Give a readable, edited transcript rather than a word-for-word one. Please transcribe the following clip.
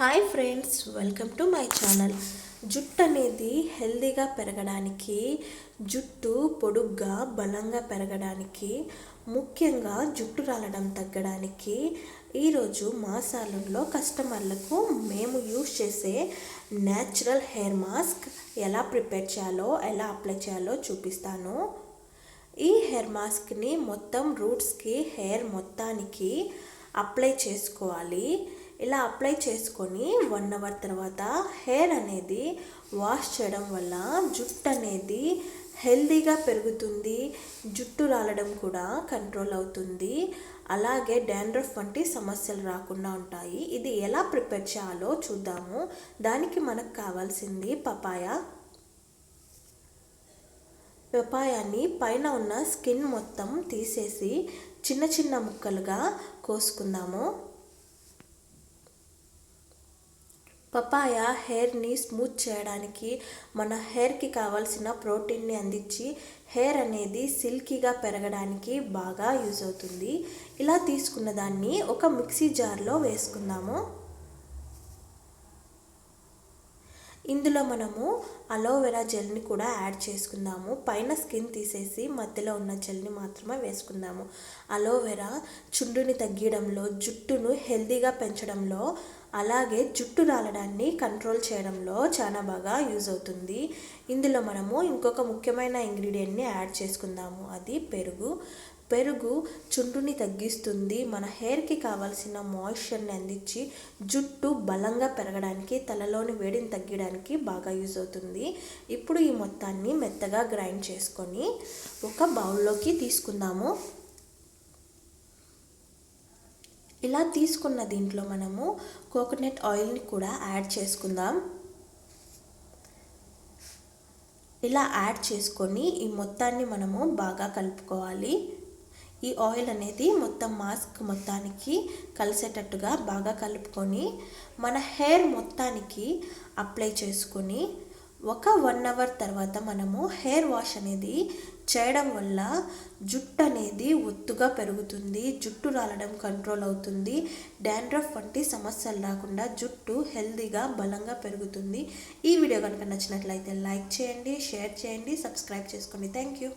Hi friends, welcome to my channel. జుట్టు అనేది హెల్దీగా పెరగడానికి, జుట్టు పొడుగ్గా బలంగా పెరగడానికి, ముఖ్యంగా జుట్టు రాలడం తగ్గడానికి ఈరోజు మా సాలూన్లో కస్టమర్లకు మేము యూజ్ చేసే న్యాచురల్ హెయిర్ మాస్క్ ఎలా ప్రిపేర్ చేయాలో, ఎలా అప్లై చేయాలో చూపిస్తాను. ఈ హెయిర్ మాస్క్ని మొత్తం రూట్స్కి, హెయిర్ మొత్తానికి అప్లై చేసుకోవాలి. ఇలా అప్లై చేసుకొని 1 అవర్ తర్వాత హెయిర్ అనేది వాష్ చేయడం వల్ల జుట్టు అనేది హెల్దీగా పెరుగుతుంది. జుట్టు రాలడం కూడా కంట్రోల్ అవుతుంది. అలాగే డాండ్రఫ్ వంటి సమస్యలు రాకుండా ఉంటాయి. ఇది ఎలా ప్రిపేర్ చేయాలో చూద్దాము. దానికి మనకు కావాల్సింది పపాయాని పైన ఉన్న స్కిన్ మొత్తం తీసేసి చిన్న చిన్న ముక్కలుగా కోసుకుందాము. పపాయ హెయిర్ని స్మూత్ చేయడానికి, మన హెయిర్కి కావాల్సిన ప్రోటీన్ని అందించి హెయిర్ అనేది సిల్కీగా పెరగడానికి బాగా యూజ్ అవుతుంది. ఇలా తీసుకున్న దాన్ని ఒక మిక్సీ జార్లో వేసుకుందాము. ఇందులో మనము అలోవెరా జెల్ని కూడా యాడ్ చేసుకుందాము. పైన స్కిన్ తీసేసి మధ్యలో ఉన్న జెల్ని మాత్రమే వేసుకుందాము. అలోవెరా చుండుని తగ్గించడంలో, జుట్టును హెల్దీగా పెంచడంలో, అలాగే జుట్టు రాలడాన్ని కంట్రోల్ చేయడంలో చాలా బాగా యూజ్ అవుతుంది. ఇందులో మనము ఇంకొక ముఖ్యమైన ఇంగ్రీడియంట్ని యాడ్ చేసుకుందాము. అది పెరుగు. పెరుగు చుండుని తగ్గిస్తుంది. మన హెయిర్కి కావాల్సిన మాయిశ్చర్ని అందించి జుట్టు బలంగా పెరగడానికి, తలలోని వేడిని తగ్గడానికి బాగా యూజ్ అవుతుంది. ఇప్పుడు ఈ మొత్తాన్ని మెత్తగా గ్రైండ్ చేసుకొని ఒక బౌల్లోకి తీసుకుందాము. ఇలా తీసుకున్న దీంట్లో మనము కోకోనట్ ఆయిల్ని కూడా యాడ్ చేసుకుందాం. ఇలా యాడ్ చేసుకొని ఈ మొత్తాన్ని మనము బాగా కలుపుకోవాలి. ఈ ఆయిల్ అనేది మొత్తం మాస్క్ మొత్తానికి కలిసేటట్టుగా బాగా కలుపుకొని మన హెయిర్ మొత్తానికి అప్లై చేసుకొని ఒక 1 అవర్ తర్వాత మనము హెయిర్ వాష్ అనేది చేయడం వల్ల జుట్టు అనేది ఒత్తుగా పెరుగుతుంది. జుట్టు రాలడం కంట్రోల్ అవుతుంది. డాండ్రఫ్ వంటి సమస్యలు రాకుండా జుట్టు హెల్దీగా బలంగా పెరుగుతుంది. ఈ వీడియో కనుక నచ్చినట్లయితే లైక్ చేయండి, షేర్ చేయండి, సబ్స్క్రైబ్ చేసుకోండి. Thank you.